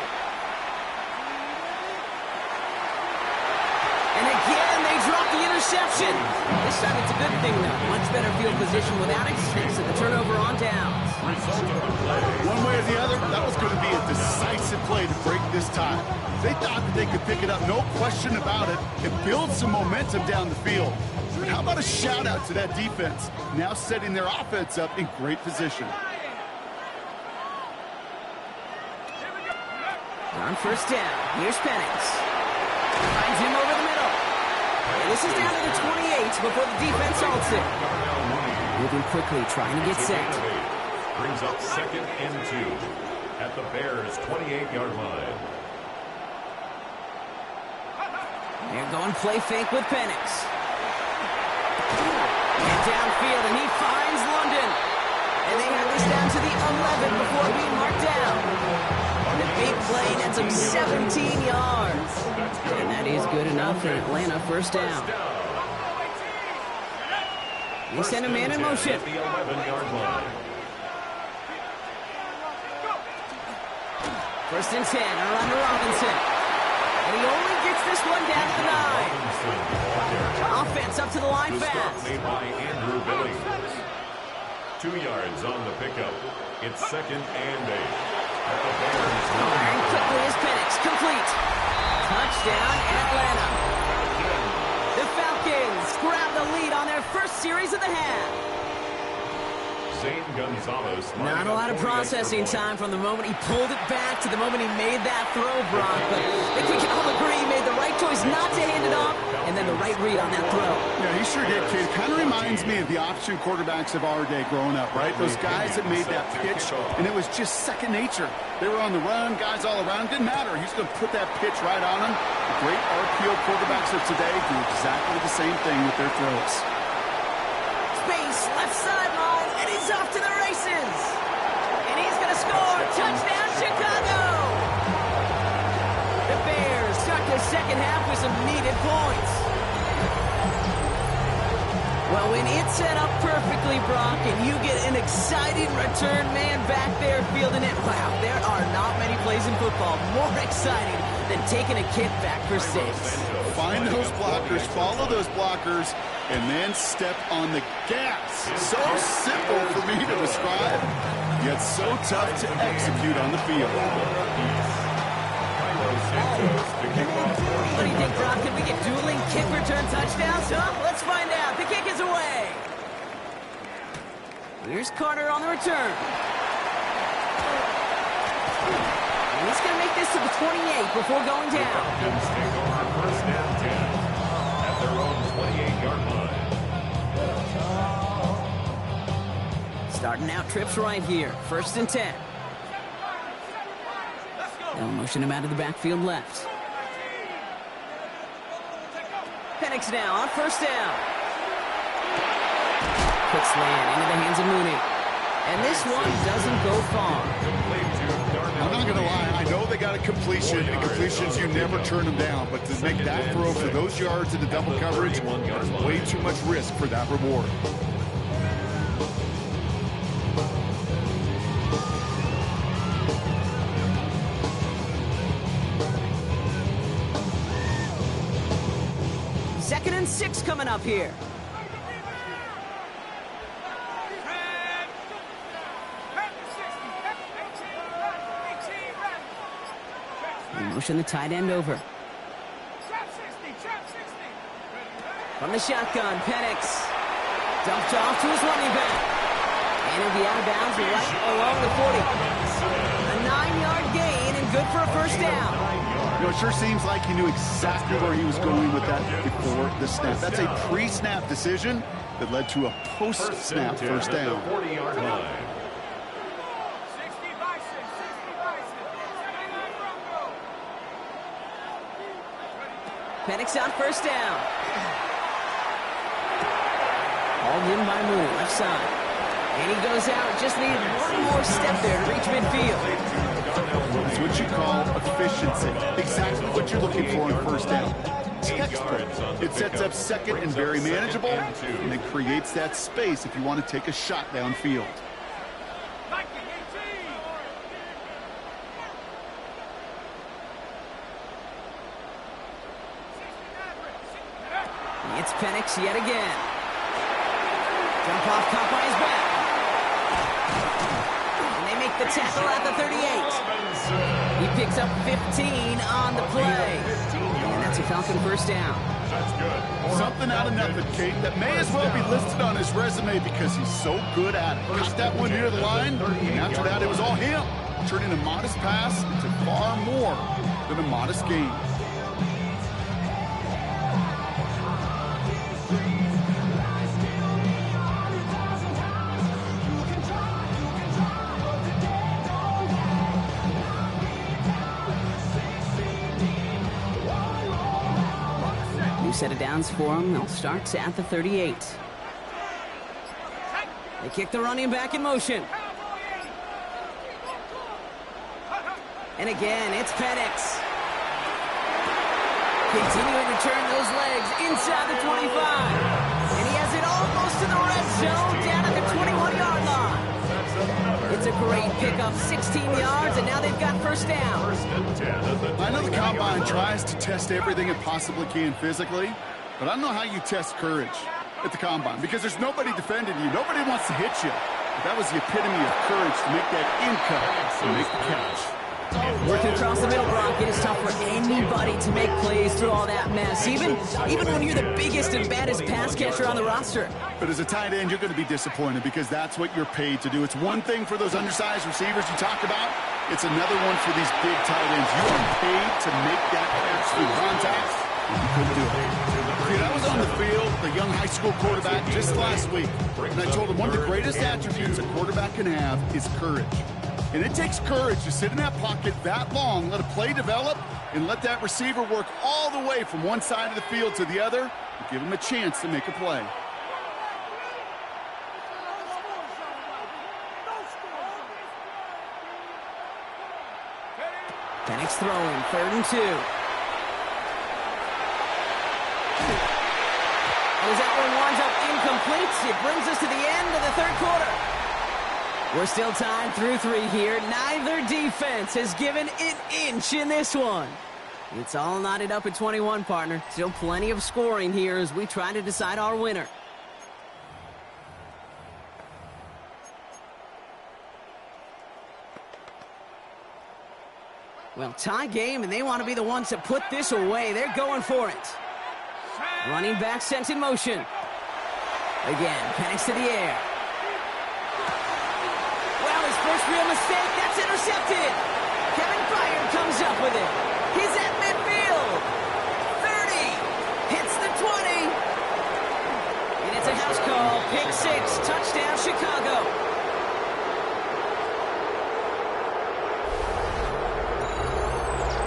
Speaker 6: And again, they drop the interception. This time it's a good thing, though. Much better field position without it, thanks to the turnover on downs.
Speaker 8: One way or the other, that was going to be a decisive play to break this tie. They thought that they could pick it up, no question about it, and build some momentum down the field. But how about a shout-out to that defense, now setting their offense up in great position.
Speaker 6: On 1st down, here's Penix. Finds him over the middle. And this is down to the 28 before the defense halts it. Moving quickly, trying to get set.
Speaker 7: Brings up 2nd and 2 at the Bears' 28-yard line.
Speaker 6: They're going play fake with Penix. And downfield, and he finds London. And they have this down to the 11 before being marked down. And the big play nets him 17 yards. And that is good enough for Atlanta 1st down. They send a man in motion.
Speaker 7: The 11-yard line.
Speaker 6: 1st and 10, around to Robinson. And he only gets this one down to the 9. Offense up to the line fast.
Speaker 7: Made by Andrew Billings. 2 yards on the pickup. It's 2nd and 8. At the Bears'
Speaker 6: And quickly is Penix, complete. Touchdown, Atlanta. The Falcons grab the lead on their first series of the half. Not a lot of processing time from the moment he pulled it back to the moment he made that throw, Brock. But I think we can all agree he made the right choice not to hand it off, and then the right big read on that throw.
Speaker 8: Yeah, he sure did, kid. Kind of reminds me of the option quarterbacks of our day growing up, right? Those guys that made that pitch, and it was just second nature. They were on the run, guys all around. Didn't matter. He's going to put that pitch right on them. The great RPO quarterbacks of today do exactly the same thing with their throws.
Speaker 6: Space, left sideline, and he's off to the races. And he's going to score. Touchdown, Chicago! The Bears start the second half with some needed points. Well, when it's set up perfectly, Brock, and you get an exciting return man back there fielding it, wow, there are not many plays in football more exciting than taking a kickback for 6.
Speaker 8: Find those blockers, follow those blockers, and then step on the gas. So simple for me to describe, yet so tough to execute on the field.
Speaker 6: What do you think, Brock? Can we get dueling kick return touchdowns? Huh? Let's find out. The kick is away. Here's Carter on the return. And he's going to make this to the 28 before going down.
Speaker 7: Falcons take over first down 10 at their own 28-yard line.
Speaker 6: Starting out trips right here. 1st and 10. They'll motion him out of the backfield left. Penix now on 1st down. Quick slant into the hands of Mooney. And this one doesn't go far.
Speaker 8: I'm not going to lie. I know they got a completion, and completions, you never turn them down. But to make that throw for those yards into double coverage, there's way too much risk for that reward.
Speaker 6: Second and 6 coming up here. Motion the tight end over. From the shotgun, Penix. Dumped off to his running back. And he'll be out of bounds right along the 40. A 9-yard gain and good for a 1st down.
Speaker 8: You know, it sure seems like he knew exactly where he was going with that before the snap. That's a pre-snap decision that led to a post-snap 1st down.
Speaker 7: 40-yard line.
Speaker 6: Penix on 1st down. Hauled in by Mooney, left side. And he goes out. Just needed one more step there to reach midfield.
Speaker 8: It's what you call efficiency. Exactly what you're looking for on 1st down. Textbook. It sets up second and very manageable, and it creates that space if you want to take a shot downfield.
Speaker 6: It's Penix yet again. Jump off, caught by his back. And they make the tackle at the 38. He picks up 15 on the play. And that's a Falcon 1st down.
Speaker 7: That's good.
Speaker 8: Something out of nothing, Kate, that may as well be listed on his resume because he's so good at it. Just that one near the line, and after that it was all him. Turning a modest pass into far more than a modest gain.
Speaker 6: Set of downs for him. They'll start at the 38. They kick the running back in motion. And again, it's Penix. Continuing to turn those legs inside the 25. And he has it almost to the red zone down at the 21-yard line. It's a great pickup, 16 yards, and now they've got 1st down.
Speaker 8: I know the Combine tries to test everything it possibly can physically, but I don't know how you test courage at the Combine because there's nobody defending you. Nobody wants to hit you. But that was the epitome of courage to make that in cut and make the catch.
Speaker 6: Working across the middle, Brock, it is tough for anybody to make plays through all that mess, even when you're the biggest and baddest pass catcher on the roster.
Speaker 8: But as a tight end, you're going to be disappointed because that's what you're paid to do. It's one thing for those undersized receivers you talked about. It's another one for these big tight ends. You are paid to make that catch through contact, and you couldn't do it. Dude, I was on the field with a young high school quarterback just last week. And I told him one of the greatest attributes a quarterback can have is courage. And it takes courage to sit in that pocket that long, let a play develop, and let that receiver work all the way from one side of the field to the other and give him a chance to make a play.
Speaker 6: Penix throwing, 3rd and 2. As that one winds up incomplete, it brings us to the end of the 3rd quarter. We're still tied through 3 here. Neither defense has given an inch in this one. It's all knotted up at 21, partner. Still plenty of scoring here as we try to decide our winner. Well, tie game, and they want to be the ones to put this away. They're going for it. Running back sent in motion. Again, Penix to the air. Well, his first real mistake, that's intercepted. Kevin Byard comes up with it. He's at midfield. 30. Hits the 20. And it's a house call. Pick 6. Touchdown, Chicago.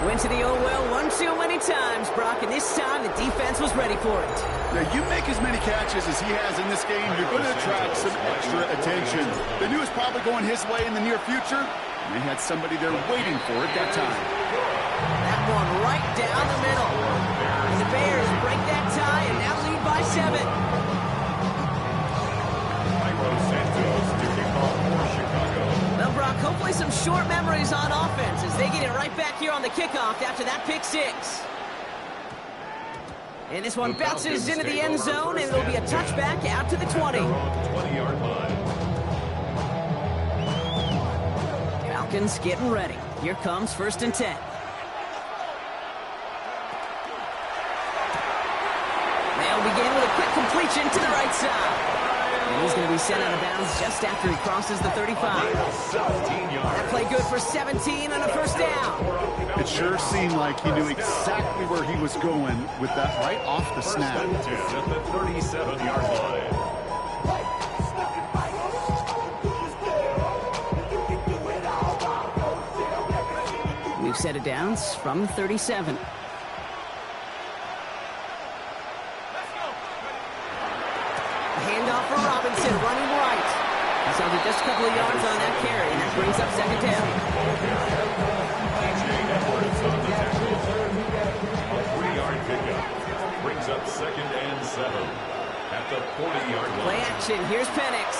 Speaker 6: Went to the oh-well one too many times, Brock, and this time the defense was ready for it.
Speaker 8: Now, you make as many catches as he has in this game, you're going to attract some extra attention. They knew it was probably going his way in the near future, and they had somebody there waiting for it that time.
Speaker 6: That one right down the middle. And the Bears break that tie and now lead by 7. Well, Brock, hopefully some short memories on offense as they get it right back here on the kickoff after that pick 6. And this one bounces into the end zone, and it'll be a touchback out to the 20.
Speaker 7: 20-yard line.
Speaker 6: Falcons getting ready. Here comes 1st and 10. They'll begin with a quick completion to the right side. And he's going to be sent out of bounds just after he crosses the 35. That play good for 17 and a 1st down.
Speaker 8: It sure seemed like he knew exactly where he was going with that right off the snap.
Speaker 7: At the 37-yard line.
Speaker 6: We've set it down from 37. Handoff for Robinson, running right. He's held it just a couple of yards on that carry, and that brings up 2nd down.
Speaker 7: A 3-yard pickup brings up 2nd and 7 at the 40-yard line.
Speaker 6: Play action. Here's Penix.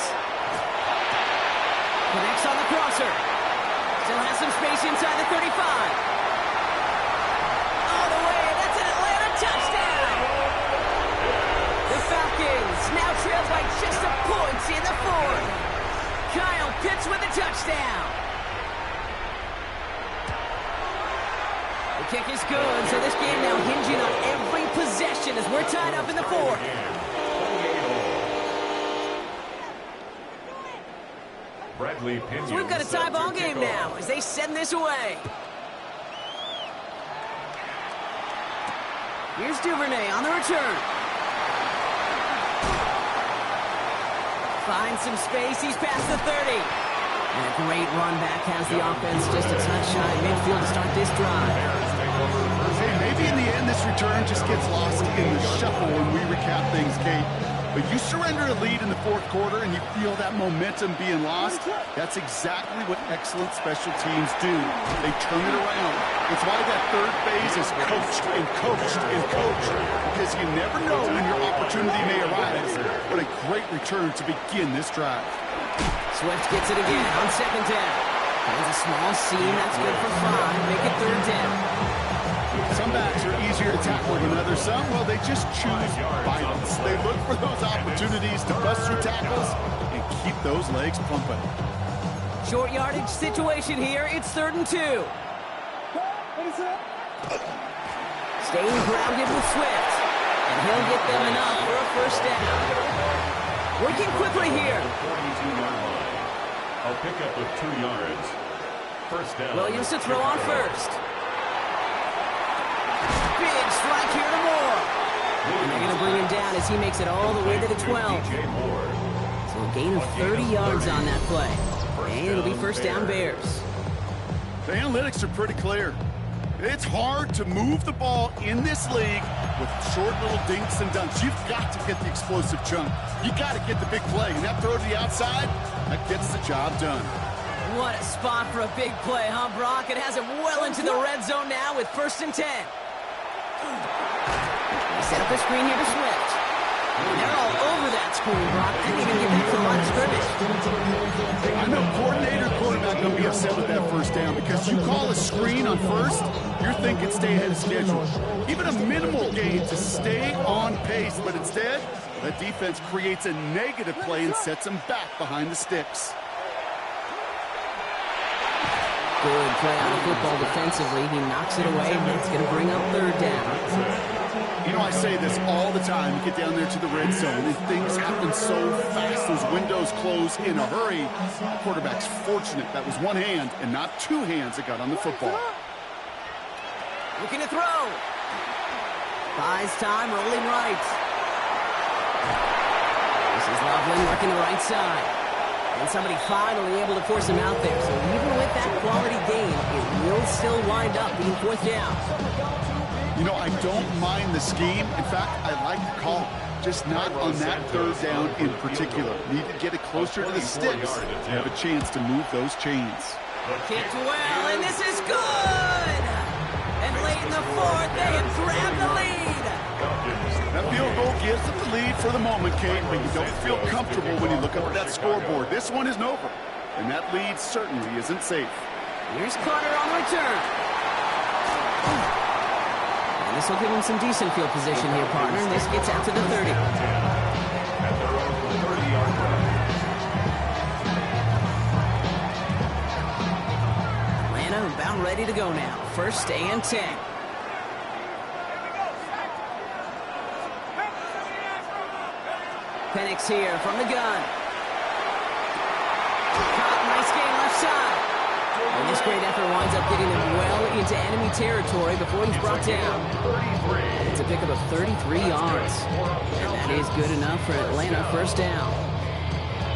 Speaker 6: Penix on the crosser. Still has some space inside the 35. All the way. That's an Atlanta touchdown. The Falcons now trail by just a point in the 4th. Kyle Pitts with a touchdown. The kick is good, so this game now hinging on every possession as we're tied up in the 4th. So we've got a tie ball game now as they send this away. Here's Duvernay on the return. Finds some space. He's past the 30. And a great run back has the offense just a touch shy midfield to start this drive.
Speaker 8: Hey, maybe in the end this return just gets lost in the shuffle when we recap things, Kate. But you surrender a lead in the 4th quarter and you feel that momentum being lost. That's exactly what excellent special teams do. They turn it around. It's why that 3rd phase is coached and coached and coached. Because you never know when your opportunity may arise. What a great return to begin this drive.
Speaker 6: Swift gets it again on 2nd down. Finds a small seam. That's good for 5. Make it 3rd down.
Speaker 8: Some backs are easier to tackle than others. Some, well, they just choose violence. They look for those opportunities to bust through tackles and keep those legs pumping.
Speaker 6: Short yardage situation here. It's 3rd and 2. Staying grounded with Swift. And he'll get them enough for a 1st down. Working quickly here.
Speaker 7: 42-yard line. A pickup of 2 yards. 1st down.
Speaker 6: Williams to throw on 1st. Big strike here to Moore. And they're going to bring him down as he makes it all the way to the 12. So a gain of 30 yards on that play. And it'll be first down Bears.
Speaker 8: The analytics are pretty clear. It's hard to move the ball in this league with short little dinks and dunks. You've got to get the explosive chunk. You got to get the big play. And that throw to the outside, that gets the job done.
Speaker 6: What a spot for a big play, huh, Brock? It has him well into the red zone now with 1st and 10. They set up a screen here to Swift. They're all over that screen, Brock. Didn't even get into the line of scrimmage.
Speaker 8: I know coordinator quarterback going to be upset with that first down because you call a screen on first, you're thinking stay ahead of schedule. Even a minimal gain to stay on pace, but instead, that defense creates a negative play and sets them back behind the sticks.
Speaker 6: Good play on the football defensively. He knocks it away, and it's going to bring up 3rd down.
Speaker 8: You know, I say this all the time. You get down there to the red zone, and things happen so fast. Those windows close in a hurry. The quarterback's fortunate that was one hand and not two hands that got on the football.
Speaker 6: Looking to throw. Buys time, rolling right. This is Loveland working the right side. And somebody finally able to force him out there. So even with that quality gain, it will still wind up being 4th down.
Speaker 8: You know, I don't mind the scheme. In fact, I like the call. Just not on that 3rd down in particular. Need to get it closer to the sticks to have a chance to move those chains.
Speaker 6: Kicked well, and this is good! And late in the 4th, they have grabbed the lead!
Speaker 8: That field goal gives them the lead for the moment, Kate, but you don't feel comfortable when you look up at that scoreboard. This one isn't over, and that lead certainly isn't safe.
Speaker 6: Here's Carter on return. And this will give him some decent field position here, partner. And this gets out to the 30. Atlanta about ready to go now. 1st and 10. Penix here from the gun. Nice gain left side. And this great effort winds up getting him well into enemy territory before he's brought down. It's a pickup of 33 yards. And that is good enough for Atlanta. 1st down.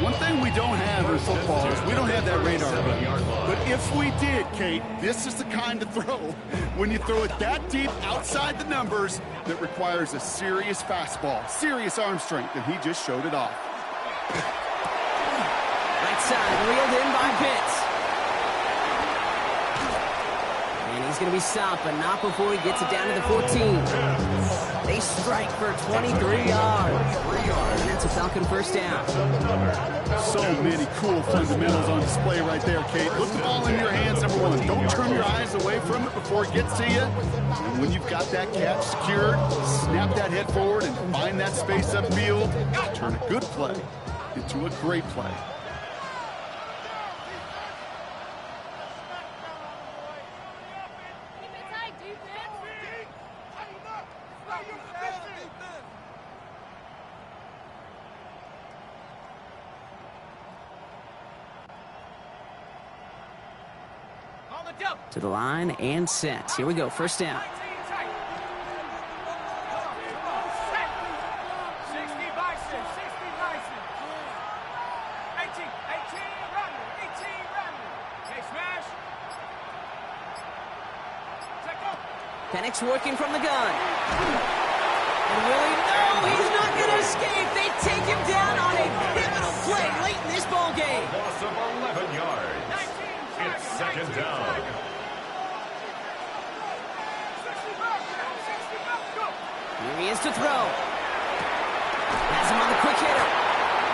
Speaker 8: One thing we don't have in football is we don't have that radar. But if we did, Kate, this is the kind of throw, when you throw it that deep outside the numbers, that requires a serious fastball, serious arm strength, and he just showed it off.
Speaker 6: Right side, reeled in by Pitts. And he's going to be stopped, but not before he gets it down to the 14. They strike for 23 yards. And that's a Falcon 1st down.
Speaker 8: So many cool fundamentals on display right there, Kate. Put the ball in your hands, number one. Don't turn your eyes away from it before it gets to you. And when you've got that catch secured, snap that head forward and find that space upfield. Turn a good play into a great play.
Speaker 6: To the line and set. Here we go. 1st down.
Speaker 5: 60 Bison, 60 Bison. 18 Ramley, 18 Ramley. Hey, smash. Check up.
Speaker 6: Penix working from the gun. And Willie, no, he's not going to escape. They take him down on a pivotal play late in this ball game.
Speaker 7: Loss of 11 yards. It's 2nd down.
Speaker 6: Here he is to throw. Has him on the quick hitter.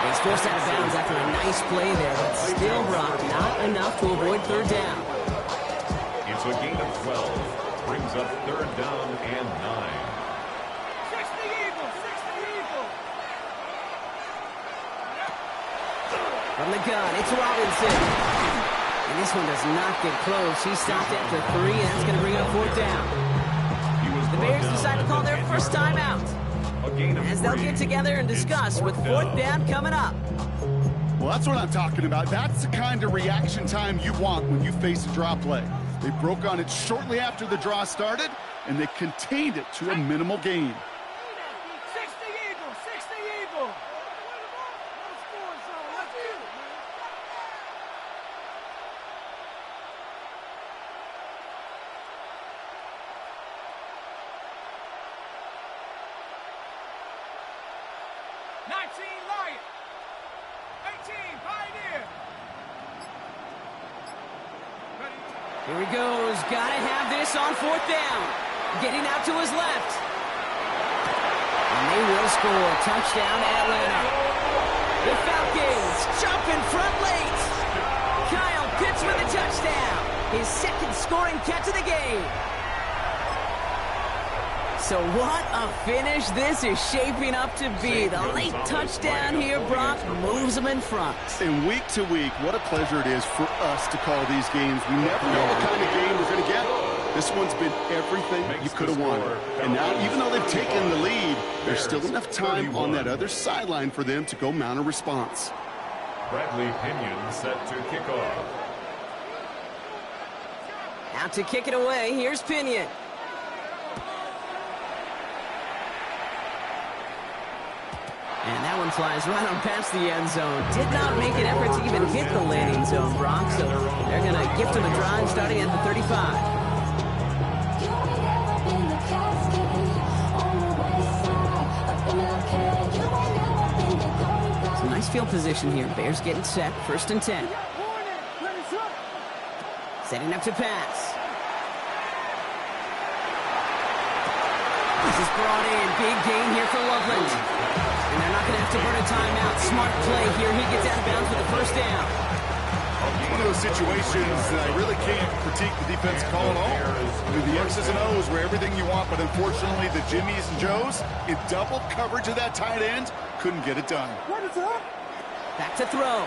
Speaker 6: He's forced out of bounds after a nice play there, but still, Brock, not enough to avoid 3rd down.
Speaker 7: It's a gain of 12. Brings up 3rd down and 9.
Speaker 5: 60 Eagles, 60 Eagles.
Speaker 6: From the gun, it's Robinson. And this one does not get close. He stopped after 3, and that's going to bring up 4th down. The Bears decide to call their first timeout as they'll get together and discuss with 4th down coming up.
Speaker 8: Well, that's what I'm talking about. That's the kind of reaction time you want when you face a draw play. They broke on it shortly after the draw started, and they contained it to a minimal gain.
Speaker 5: 60 Eagles, Lion. 18, Pioneer.
Speaker 6: Here he goes. Gotta have this on 4th down. Getting out to his left. And they will score. Touchdown, Atlanta. The Falcons jump in front late. Kyle Pitts with a touchdown. His second scoring catch of the game. So what a finish this is shaping up to be. The late touchdown here, Brock, moves them in front.
Speaker 8: And week to week, what a pleasure it is for us to call these games. We never know what kind of game we're going to get. This one's been everything you could have wanted. And now, even though they've taken the lead, there's still enough time on that other sideline for them to go mount a response.
Speaker 7: Bradley Pinion set to kick off.
Speaker 6: Out to kick it away, here's Pinion. And that one flies right on past the end zone. Did not make an effort to even hit the landing zone, Brock, so they're going to gift him a drive starting at the 35. It's a nice field position here. Bears getting set, 1st and 10. Setting up to pass. This is brought in. Big gain here for Loveland. And they're not going to have to burn a timeout. Smart play here. He gets out of bounds with a 1st down.
Speaker 8: One of those situations that I really can't critique the defense call at all. I mean, the X's and O's were everything you want, but unfortunately the Jimmies and Joes, in double coverage of that tight end, couldn't get it done.
Speaker 6: Back to throw.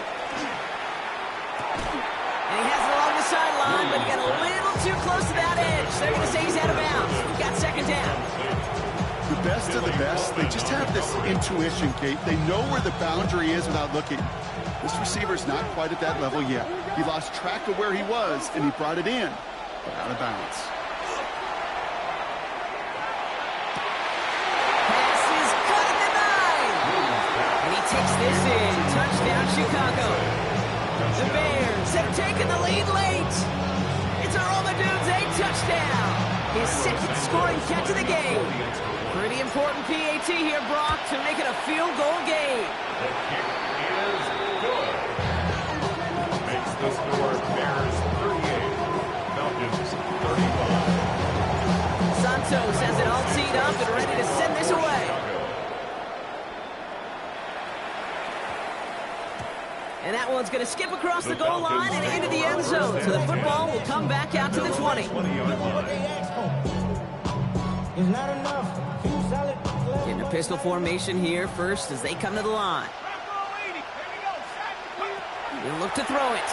Speaker 6: And he has it along the sideline, but he got a little too close to that edge. They're going to say he's out of bounds. We've got 2nd down.
Speaker 8: The best of the best, they just have this intuition, Kate. They know where the boundary is without looking. This receiver's not quite at that level yet. He lost track of where he was, and he brought it in, but out of bounds.
Speaker 6: Pass is cut at the 9. And he takes this in. Touchdown, Chicago. The Bears have taken the lead late. It's a Romadudes, a touchdown. His 2nd scoring catch of the game. Pretty important PAT here, Brock, to make it a field goal game.
Speaker 7: The kick is good. Makes the score Bears 38, Falcons 35.
Speaker 6: Santos has it all teed up and ready to send this away. And that one's going to skip across the goal line and into the end zone. So the football will come back out to the 20. Getting a pistol formation here first as they come to the line. He'll look to throw it.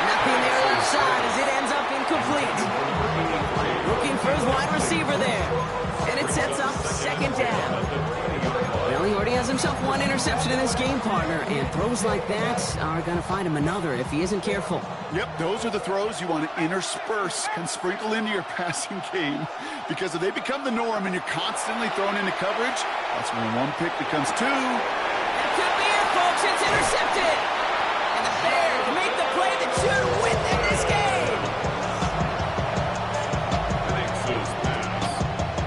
Speaker 6: Nothing there left side as it ends up incomplete. Looking for his wide receiver there. And it sets up 2nd down. Well, he already has himself 1 interception in this game, partner, and throws like that are going to find him another if he isn't careful.
Speaker 8: Yep, those are the throws you want to intersperse and sprinkle into your passing game, because if they become the norm and you're constantly thrown into coverage, that's when 1 pick becomes 2.
Speaker 6: That could be it, folks. It's intercepted. And the Bears make the play that should win them this game.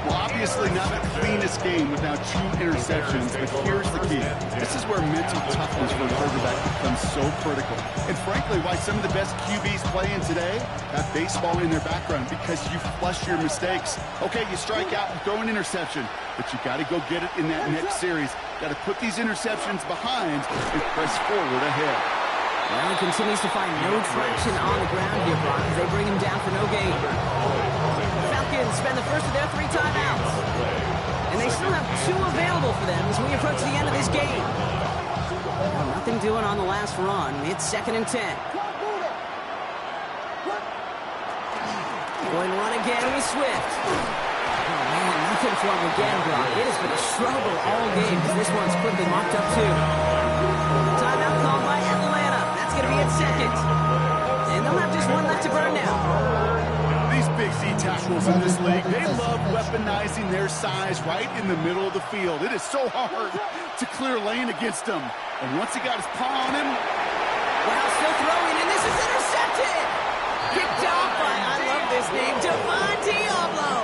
Speaker 8: Well, obviously not the cleanest game without 2 interceptions, but here's the key. This is where mental toughness for a quarterback becomes so critical. And frankly, why some of the best QBs playing today have baseball in their background, because you flush your mistakes. Okay, you strike out and throw an interception, but you got to go get it in that next series. Got to put these interceptions behind and press forward ahead.
Speaker 6: Well, he continues to find no traction on the ground here, Brock, as they bring him down for no gain. Falcons spend the first of their 3 timeouts. And they still have 2 available for them as we approach the end of this game. Well, nothing doing on the last run. It's 2nd and 10. Going to run again with Swift. Oh, man, nothing for him again, Brock. It has been a struggle all game as this one's quickly mocked up, too. Timeout called by Atlanta. That's going to be its 2nd. And they'll have just 1 left to burn now.
Speaker 8: These big Z tackles in this league, they love weaponizing their size right in the middle of the field. It is so hard to clear lane against them. And once he got his paw on him...
Speaker 6: Wow, still throwing, and this is intercepted! Picked off by, I love this name, Devon Diablo!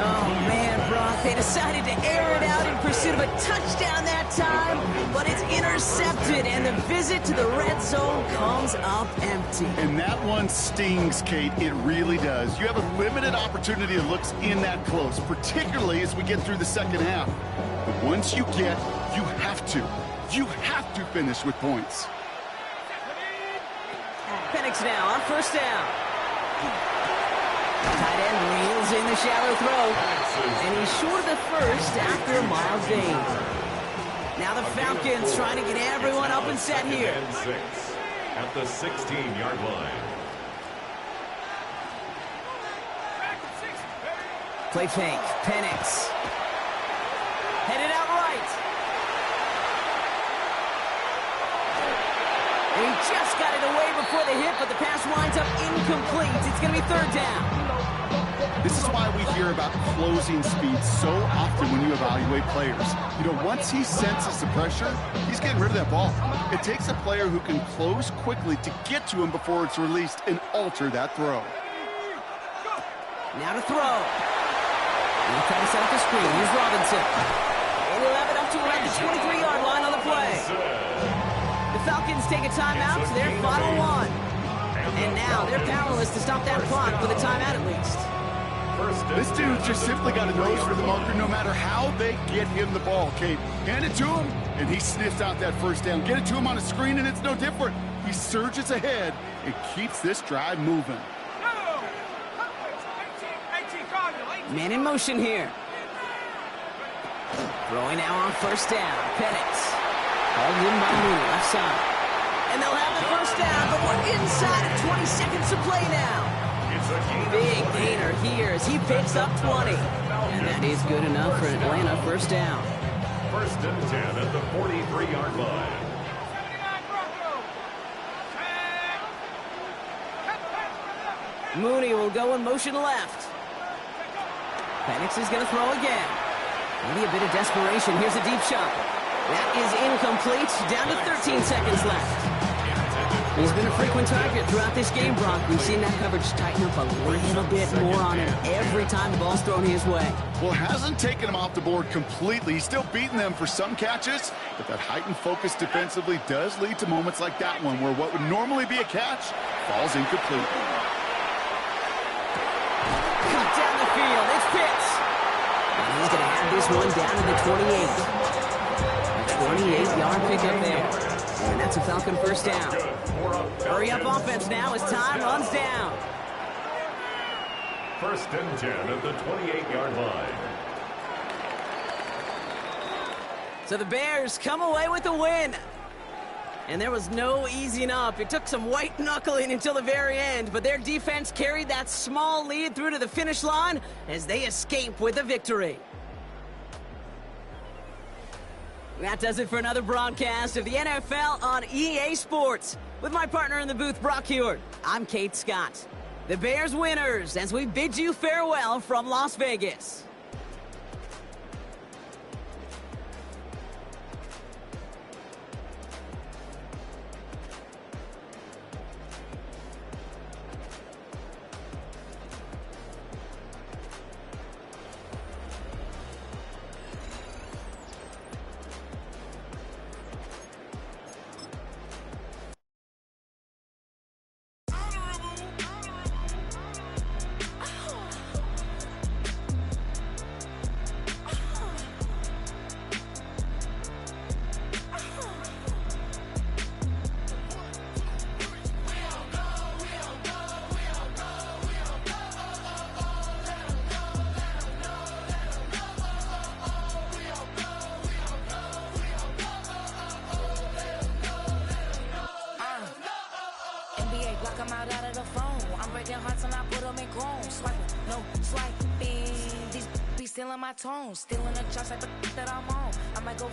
Speaker 6: Oh, man, Brock, they decided to air it out in pursuit pursuit of a touchdown that time, but it's intercepted, and the visit to the red zone comes up empty.
Speaker 8: And that one stings, Kate. It really does. You have a limited opportunity that looks in that close, particularly as we get through the second half. But once you have to finish with points.
Speaker 6: Penix now on first down. Tight end reels in the shallow throw, and he's short of the first after a mild gain. Now the Falcons trying to get everyone up and set here.
Speaker 7: And 6 at the 16-yard line.
Speaker 6: Play fake, Penix. Headed out right. And he just got it away before the hit, but the pass winds up incomplete. It's going to be third down.
Speaker 8: This is why we hear about closing speed so often when you evaluate players. You know, once he senses the pressure, he's getting rid of that ball. It takes a player who can close quickly to get to him before it's released and alter that throw.
Speaker 6: Now to throw. He'll try to set up the screen. Here's Robinson. And he'll have it up to around the 23-yard line on the play. The Falcons take a timeout to their final one. And now they're powerless to stop that clock with a timeout at least.
Speaker 8: This dude's just simply got a nose for the marker no matter how they get him the ball, Kate. Hand it to him, and he sniffs out that first down. Get it to him on a screen, and it's no different. He surges ahead and keeps this drive moving.
Speaker 6: Man in motion here. Throwing now on first down. Penix. Hauled in by Mooney, left side. And they'll have the first down, but we're inside of 20 seconds to play now. Big gainer here as he picks up 20. And that is good enough for Atlanta first down.
Speaker 7: First and 10 at the 43-yard line.
Speaker 6: Mooney will go in motion left. Penix is going to throw again. Maybe a bit of desperation. Here's a deep shot. That is incomplete. Down to 13 seconds left. He's been a frequent target throughout this game, Brock. We've seen that coverage tighten up a little bit more on him every time the ball's thrown his way.
Speaker 8: Well, hasn't taken him off the board completely. He's still beating them for some catches, but that heightened focus defensively does lead to moments like that one where what would normally be a catch falls incomplete.
Speaker 6: Cut down the field. It's Pitts. And he's going to have this one down to the 28. A 28-yard pickup there. And that's a Falcon first down. Hurry up offense now as time runs down.
Speaker 7: First and 10 at the 28-yard line.
Speaker 6: So the Bears come away with the win. And there was no easing up. It took some white knuckling until the very end, but their defense carried that small lead through to the finish line as they escape with a victory. That does it for another broadcast of the NFL on EA Sports. With my partner in the booth, Brock Hewitt, I'm Kate Scott. The Bears winners as we bid you farewell from Las Vegas.
Speaker 9: Come out of the phone. I'm breaking hearts and I put them in chrome. Swiping, no swiping. These be stealing my tones. Stealing the chops like the that I'm on. I might go